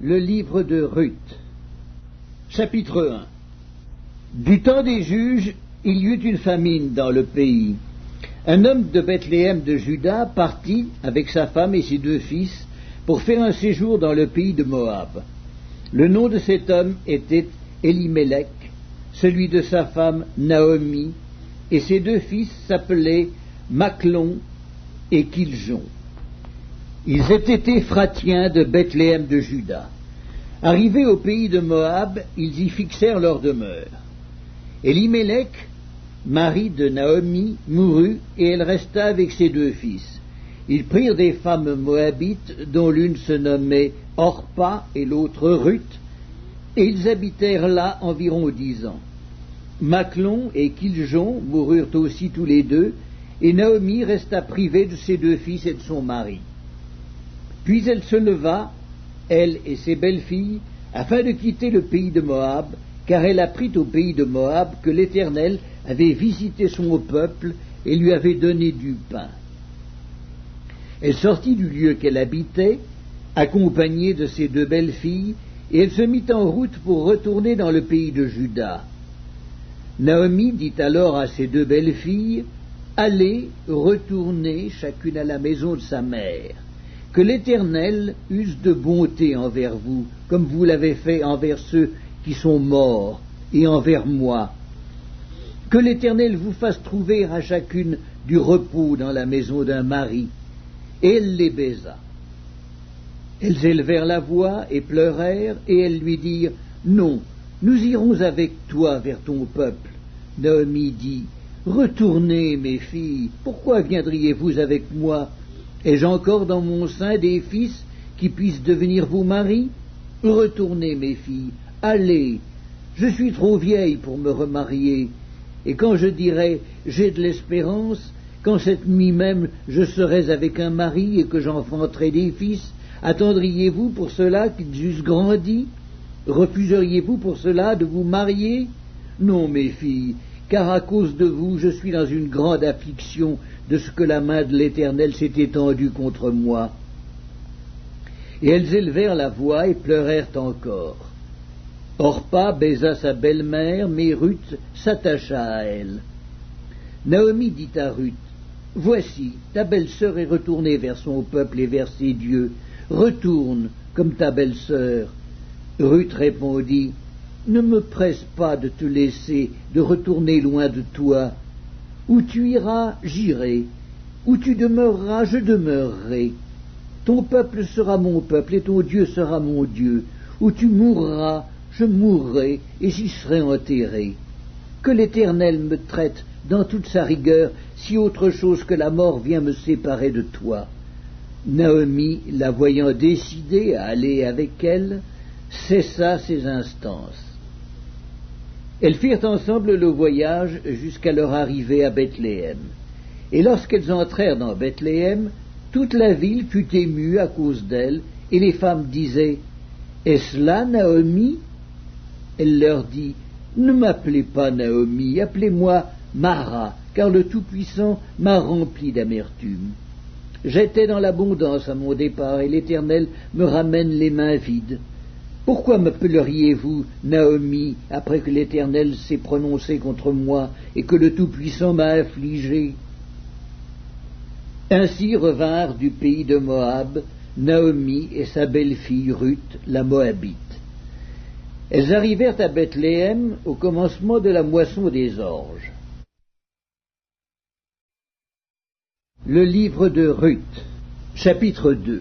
Le livre de Ruth. Chapitre 1. Du temps des juges, il y eut une famine dans le pays. Un homme de Bethléem de Juda partit avec sa femme et ses 2 fils pour faire un séjour dans le pays de Moab. Le nom de cet homme était Elimelech, celui de sa femme Naomi, et ses 2 fils s'appelaient Machlon et Kiljon. Ils étaient Éphratiens de Bethléem de Juda. Arrivés au pays de Moab, ils y fixèrent leur demeure. Elimelech, mari de Naomi, mourut, et elle resta avec ses 2 fils. Ils prirent des femmes moabites, dont l'une se nommait Orpa et l'autre Ruth, et ils habitèrent là environ 10 ans. Machlon et Kiljon moururent aussi tous les 2, et Naomi resta privée de ses 2 fils et de son mari. Puis elle se leva, elle et ses belles-filles, afin de quitter le pays de Moab, car elle apprit au pays de Moab que l'Éternel avait visité son peuple et lui avait donné du pain. Elle sortit du lieu qu'elle habitait, accompagnée de ses 2 belles-filles, et elle se mit en route pour retourner dans le pays de Juda. Naomi dit alors à ses 2 belles-filles, « Allez, retournez chacune à la maison de sa mère. Que l'Éternel use de bonté envers vous, comme vous l'avez fait envers ceux qui sont morts, et envers moi. Que l'Éternel vous fasse trouver à chacune du repos dans la maison d'un mari. » Et elle les baisa. Elles élevèrent la voix et pleurèrent, et elles lui dirent, « Non, nous irons avec toi vers ton peuple. » Naomi dit, « Retournez, mes filles, pourquoi viendriez-vous avec moi? Ai-je encore dans mon sein des fils qui puissent devenir vos maris? Retournez, mes filles, allez, je suis trop vieille pour me remarier, et quand je dirai « j'ai de l'espérance », quand cette nuit même je serai avec un mari et que j'enfanterai des fils, attendriez-vous pour cela qu'ils eussent grandi? Refuseriez-vous pour cela de vous marier? Non, mes filles, car à cause de vous je suis dans une grande affliction de ce que la main de l'Éternel s'est étendue contre moi. » Et elles élevèrent la voix et pleurèrent encore. Orpa baisa sa belle-mère, mais Ruth s'attacha à elle. Naomi dit à Ruth, « Voici, ta belle-sœur est retournée vers son peuple et vers ses dieux. Retourne, comme ta belle-sœur. » Ruth répondit, « Ne me presse pas de te laisser, de retourner loin de toi. Où tu iras, j'irai. Où tu demeureras, je demeurerai. Ton peuple sera mon peuple, et ton Dieu sera mon Dieu. Où tu mourras, je mourrai, et j'y serai enterré. Que l'Éternel me traite dans toute sa rigueur, si autre chose que la mort vient me séparer de toi. » Naomi, la voyant décidée à aller avec elle, cessa ses instances. Elles firent ensemble le voyage jusqu'à leur arrivée à Bethléem. Et lorsqu'elles entrèrent dans Bethléem, toute la ville fut émue à cause d'elles, et les femmes disaient, « Est-ce là Naomi ?» Elle leur dit, « Ne m'appelez pas Naomi, appelez-moi Mara, car le Tout-Puissant m'a rempli d'amertume. J'étais dans l'abondance à mon départ, et l'Éternel me ramène les mains vides. Pourquoi m'appelleriez-vous Naomi, après que l'Éternel s'est prononcé contre moi, et que le Tout-Puissant m'a affligé ?» Ainsi revinrent du pays de Moab Naomi et sa belle-fille Ruth, la Moabite. Elles arrivèrent à Bethléem au commencement de la moisson des orges. Le livre de Ruth, chapitre 2.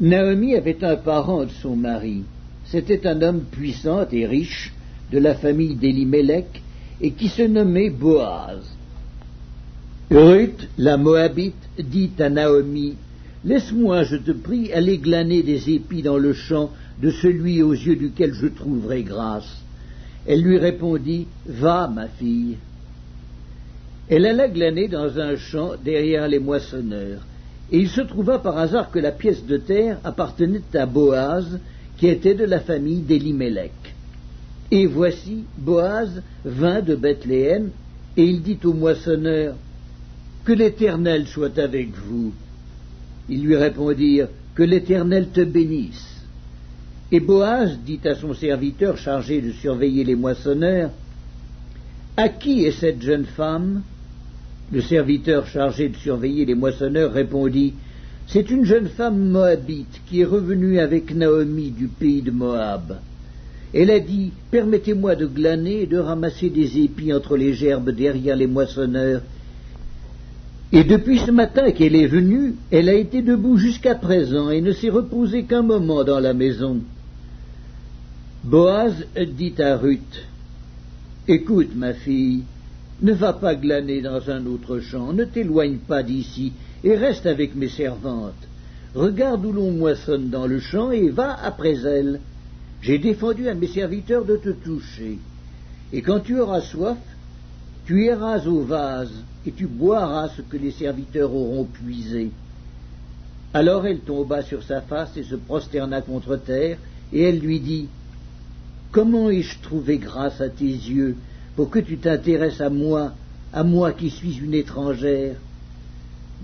Naomi avait un parent de son mari. C'était un homme puissant et riche de la famille d'Elimelech et qui se nommait Boaz. Ruth, la Moabite, dit à Naomi, « Laisse-moi, je te prie, aller glaner des épis dans le champ de celui aux yeux duquel je trouverai grâce. » Elle lui répondit, « Va, ma fille. » Elle alla glaner dans un champ derrière les moissonneurs, et il se trouva par hasard que la pièce de terre appartenait à Boaz, qui était de la famille d'Elimelech. Et voici, Boaz vint de Bethléem, et il dit au moissonneur, « Que l'Éternel soit avec vous. » Ils lui répondirent, « Que l'Éternel te bénisse. » Et Boaz dit à son serviteur chargé de surveiller les moissonneurs, « À qui est cette jeune femme ?» Le serviteur chargé de surveiller les moissonneurs répondit, « C'est une jeune femme moabite qui est revenue avec Naomi du pays de Moab. Elle a dit, « Permettez-moi de glaner et de ramasser des épis entre les gerbes derrière les moissonneurs. » Et depuis ce matin qu'elle est venue, elle a été debout jusqu'à présent et ne s'est reposée qu'un moment dans la maison. Boaz dit à Ruth, « Écoute, ma fille, ne va pas glaner dans un autre champ, ne t'éloigne pas d'ici et reste avec mes servantes. Regarde où l'on moissonne dans le champ et va après elles. J'ai défendu à mes serviteurs de te toucher. Et quand tu auras soif, tu iras au vase et tu boiras ce que les serviteurs auront puisé. » Alors elle tomba sur sa face et se prosterna contre terre, et elle lui dit, « Comment ai-je trouvé grâce à tes yeux pour que tu t'intéresses à moi qui suis une étrangère ?»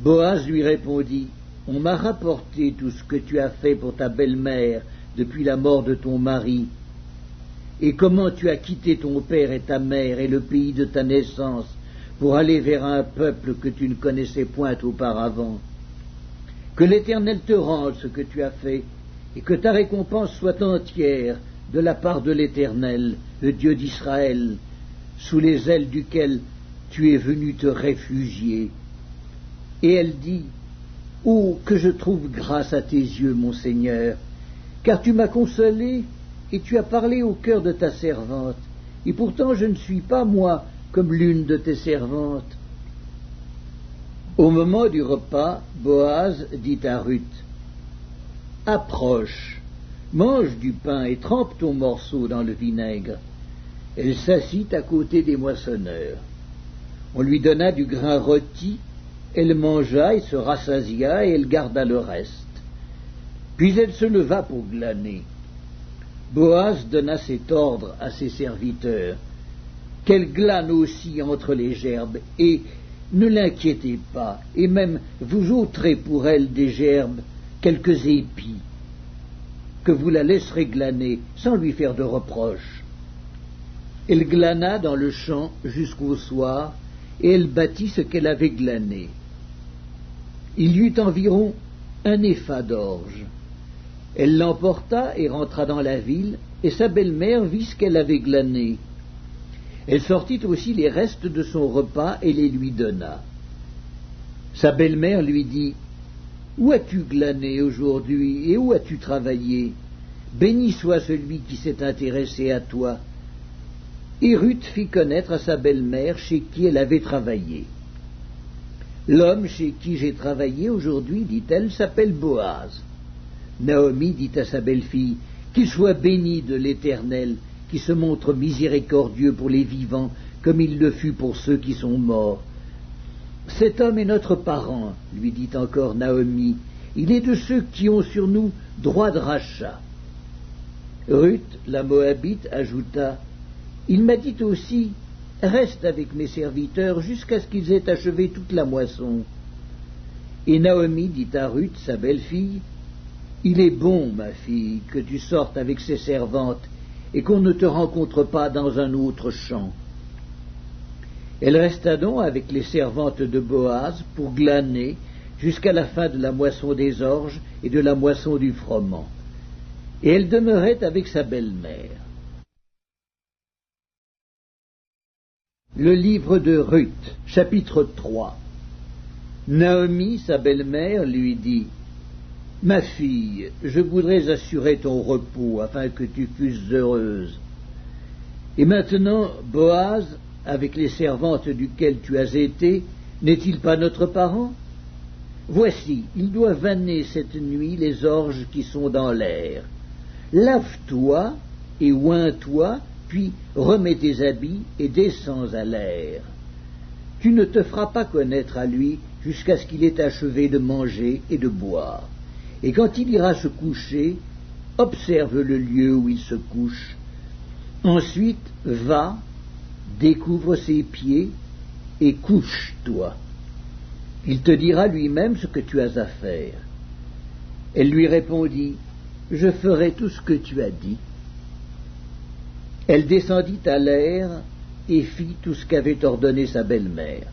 Boaz lui répondit, « On m'a rapporté tout ce que tu as fait pour ta belle-mère depuis la mort de ton mari, et comment tu as quitté ton père et ta mère et le pays de ta naissance pour aller vers un peuple que tu ne connaissais point auparavant. Que l'Éternel te rende ce que tu as fait, et que ta récompense soit entière de la part de l'Éternel, le Dieu d'Israël, sous les ailes duquel tu es venu te réfugier. » Et elle dit, « Oh, que je trouve grâce à tes yeux, mon Seigneur, car tu m'as consolé et tu as parlé au cœur de ta servante, et pourtant je ne suis pas, moi, comme l'une de tes servantes. » Au moment du repas, Boaz dit à Ruth, « Approche, mange du pain et trempe ton morceau dans le vinaigre. » Elle s'assit à côté des moissonneurs. On lui donna du grain rôti, elle mangea et se rassasia, et elle garda le reste. Puis elle se leva pour glaner. Boaz donna cet ordre à ses serviteurs, qu'elle glane aussi entre les gerbes, et ne l'inquiétez pas, et même vous ôterez pour elle des gerbes quelques épis, que vous la laisserez glaner sans lui faire de reproches. Elle glana dans le champ jusqu'au soir, et elle bâtit ce qu'elle avait glané. Il y eut environ un épha d'orge. Elle l'emporta et rentra dans la ville, et sa belle-mère vit ce qu'elle avait glané. Elle sortit aussi les restes de son repas et les lui donna. Sa belle-mère lui dit, « Où as-tu glané aujourd'hui et où as-tu travaillé? Béni soit celui qui s'est intéressé à toi. » Et Ruth fit connaître à sa belle-mère chez qui elle avait travaillé. « L'homme chez qui j'ai travaillé aujourd'hui, dit-elle, s'appelle Boaz. » Naomi dit à sa belle-fille, « Qu'il soit béni de l'Éternel, qui se montre miséricordieux pour les vivants, comme il le fut pour ceux qui sont morts. » « Cet homme est notre parent, lui dit encore Naomi, il est de ceux qui ont sur nous droit de rachat. Ruth, la Moabite, ajouta, « Il m'a dit aussi, reste avec mes serviteurs jusqu'à ce qu'ils aient achevé toute la moisson. » Et Naomi dit à Ruth, sa belle-fille, « Il est bon, ma fille, que tu sortes avec ses servantes et qu'on ne te rencontre pas dans un autre champ. » Elle resta donc avec les servantes de Boaz pour glaner jusqu'à la fin de la moisson des orges et de la moisson du froment. Et elle demeurait avec sa belle-mère. Le livre de Ruth, chapitre 3. Naomi, sa belle-mère, lui dit, « Ma fille, je voudrais assurer ton repos afin que tu fusses heureuse. Et maintenant, Boaz, avec les servantes duquel tu as été, n'est-il pas notre parent? Voici, il doit vanner cette nuit les orges qui sont dans l'air. Lave-toi et oins-toi, puis remets tes habits et descends à l'air. Tu ne te feras pas connaître à lui jusqu'à ce qu'il ait achevé de manger et de boire. Et quand il ira se coucher, observe le lieu où il se couche. Ensuite, va, découvre ses pieds et couche-toi. Il te dira lui-même ce que tu as à faire. » Elle lui répondit, « je ferai tout ce que tu as dit. Elle descendit à l'air et fit tout ce qu'avait ordonné sa belle-mère.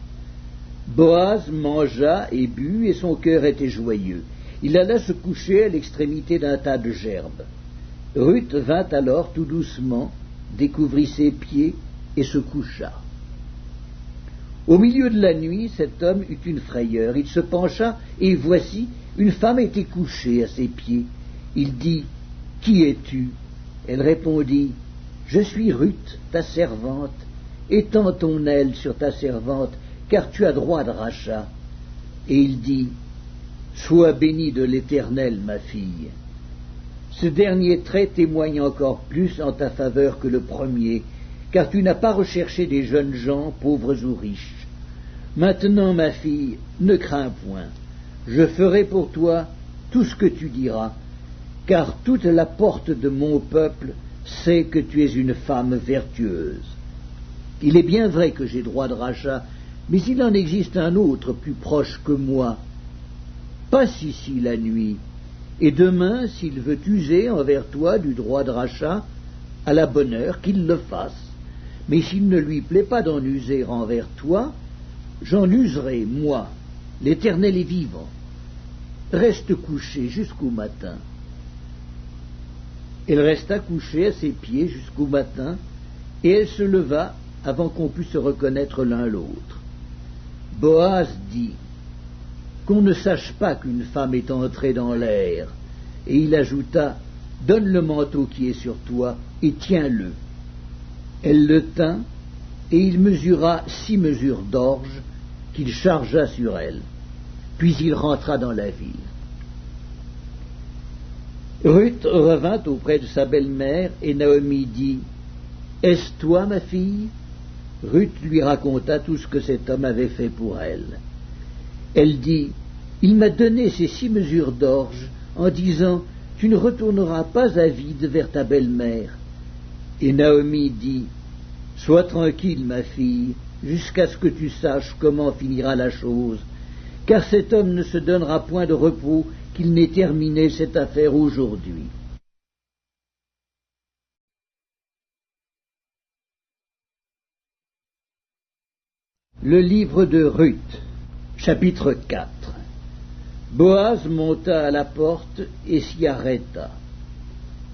Boaz mangea et but, et son cœur était joyeux. Il alla se coucher à l'extrémité d'un tas de gerbes. Ruth vint alors tout doucement, découvrit ses pieds et se coucha. Au milieu de la nuit, cet homme eut une frayeur. Il se pencha, et voici, une femme était couchée à ses pieds. Il dit, « Qui es-tu » Elle répondit, « Je suis Ruth, ta servante. Étends ton aile sur ta servante, car tu as droit de rachat. » Et il dit, « Sois bénie de l'Éternel, ma fille. » Ce dernier trait témoigne encore plus en ta faveur que le premier, car tu n'as pas recherché des jeunes gens, pauvres ou riches. Maintenant, ma fille, ne crains point. Je ferai pour toi tout ce que tu diras, car toute la porte de mon peuple sait que tu es une femme vertueuse. Il est bien vrai que j'ai droit de rachat, mais il en existe un autre plus proche que moi. Passe ici la nuit, et demain, s'il veut user envers toi du droit de rachat, à la bonne heure qu'il le fasse. Mais s'il ne lui plaît pas d'en user envers toi, j'en userai, moi. L'Éternel est vivant. Reste couché jusqu'au matin. Elle resta couchée à ses pieds jusqu'au matin, et elle se leva avant qu'on pût se reconnaître l'un l'autre. Boaz dit, « Qu'on ne sache pas qu'une femme est entrée dans l'air. » Et il ajouta, « Donne le manteau qui est sur toi, et tiens-le. » Elle le tint, et il mesura 6 mesures d'orge qu'il chargea sur elle. Puis il rentra dans la ville. Ruth revint auprès de sa belle-mère, et Naomi dit, « Est-ce toi, ma fille ?» Ruth lui raconta tout ce que cet homme avait fait pour elle. Elle dit, « Il m'a donné ces 6 mesures d'orge en disant, « Tu ne retourneras pas à vide vers ta belle-mère. » Et Naomi dit, « Sois tranquille, ma fille, jusqu'à ce que tu saches comment finira la chose, car cet homme ne se donnera point de repos qu'il n'ait terminé cette affaire aujourd'hui. » Le livre de Ruth, chapitre 4. Boaz monta à la porte et s'y arrêta.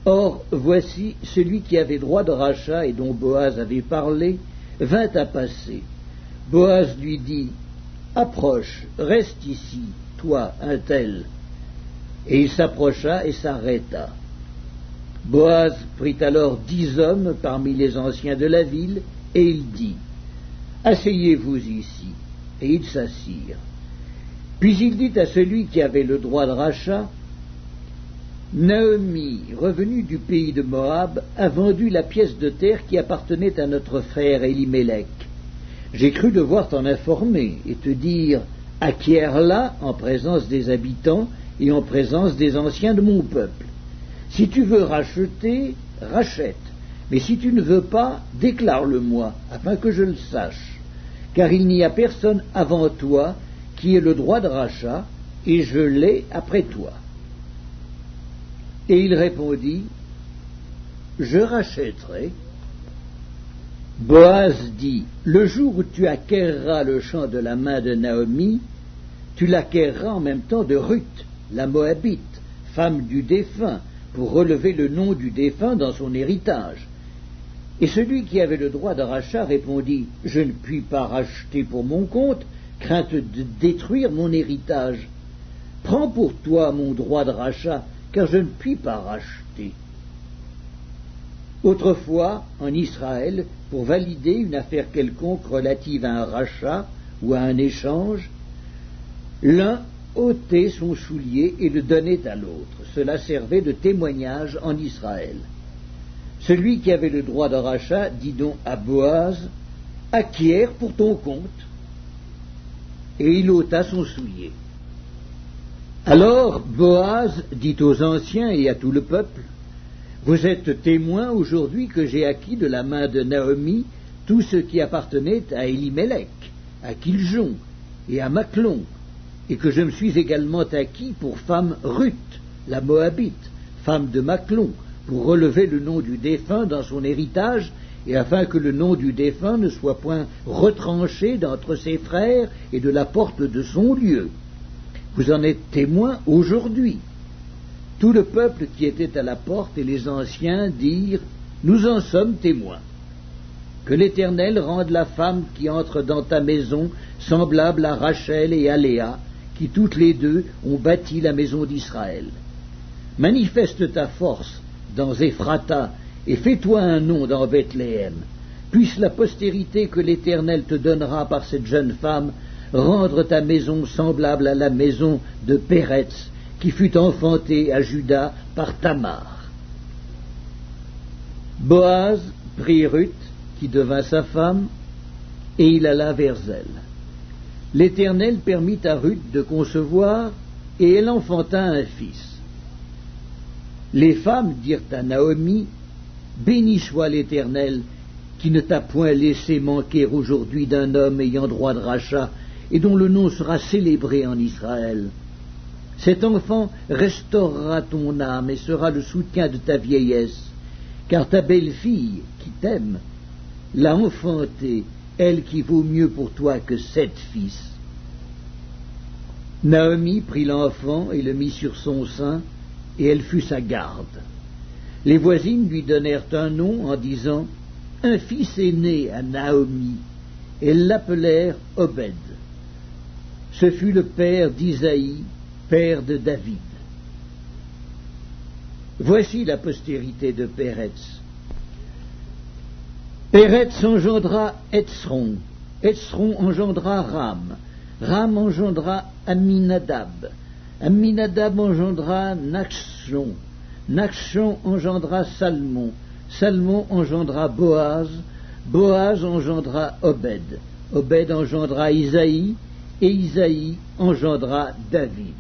Or, voici, celui qui avait droit de rachat et dont Boaz avait parlé, vint à passer. Boaz lui dit, « Approche, reste ici, toi, un tel. » Et il s'approcha et s'arrêta. Boaz prit alors 10 hommes parmi les anciens de la ville, et il dit, « Asseyez-vous ici. » Et ils s'assirent. Puis il dit à celui qui avait le droit de rachat, « Naomi, revenue du pays de Moab, a vendu la pièce de terre qui appartenait à notre frère Élimélec. J'ai cru devoir t'en informer et te dire, acquiers-la en présence des habitants et en présence des anciens de mon peuple. Si tu veux racheter, rachète, mais si tu ne veux pas, déclare-le-moi, afin que je le sache, car il n'y a personne avant toi qui ait le droit de rachat, et je l'ai après toi. » Et il répondit, « Je rachèterai. » Boaz dit, « Le jour où tu acquerras le champ de la main de Naomi, tu l'acquerras en même temps de Ruth, la Moabite, femme du défunt, pour relever le nom du défunt dans son héritage. » Et celui qui avait le droit de rachat répondit, « Je ne puis pas racheter pour mon compte, crainte de détruire mon héritage. Prends pour toi mon droit de rachat, car je ne puis pas racheter. » Autrefois, en Israël, pour valider une affaire quelconque relative à un rachat ou à un échange, l'un ôtait son soulier et le donnait à l'autre. Cela servait de témoignage en Israël. Celui qui avait le droit de rachat dit donc à Boaz, « Acquiert pour ton compte. » Et il ôta son soulier. Alors Boaz dit aux anciens et à tout le peuple, « Vous êtes témoins aujourd'hui que j'ai acquis de la main de Naomi tout ce qui appartenait à Élimélec, à Kiljon et à Machlon, et que je me suis également acquis pour femme Ruth, la Moabite, femme de Maclon, pour relever le nom du défunt dans son héritage, et afin que le nom du défunt ne soit point retranché d'entre ses frères et de la porte de son lieu. Vous en êtes témoins aujourd'hui. Tout le peuple qui était à la porte et les anciens dirent, nous en sommes témoins. Que l'Éternel rende la femme qui entre dans ta maison semblable à Rachel et à Léa, qui toutes les deux ont bâti la maison d'Israël. Manifeste ta force dans Éphrata, et fais-toi un nom dans Bethléem. Puisse la postérité que l'Éternel te donnera par cette jeune femme rendre ta maison semblable à la maison de Péretz, qui fut enfantée à Juda par Tamar. Boaz prit Ruth, qui devint sa femme, et il alla vers elle. L'Éternel permit à Ruth de concevoir, et elle enfanta un fils. Les femmes dirent à Naomi, béni soit l'Éternel, qui ne t'a point laissé manquer aujourd'hui d'un homme ayant droit de rachat, et dont le nom sera célébré en Israël. Cet enfant restaurera ton âme et sera le soutien de ta vieillesse, car ta belle-fille, qui t'aime, l'a enfantée, elle qui vaut mieux pour toi que 7 fils. Naomi prit l'enfant et le mit sur son sein, et elle fut sa garde. Les voisines lui donnèrent un nom en disant, un fils est né à Naomi. Elles l'appelèrent Obed. Ce fut le père d'Isaïe, père de David. Voici la postérité de Péretz. Péretz engendra Hetzron. Hetzron engendra Ram. Ram engendra Aminadab. Aminadab engendra Nachshon. Nachshon engendra Salmon. Salmon engendra Boaz. Boaz engendra Obed. Obed engendra Isaïe. Et Isaïe engendra David.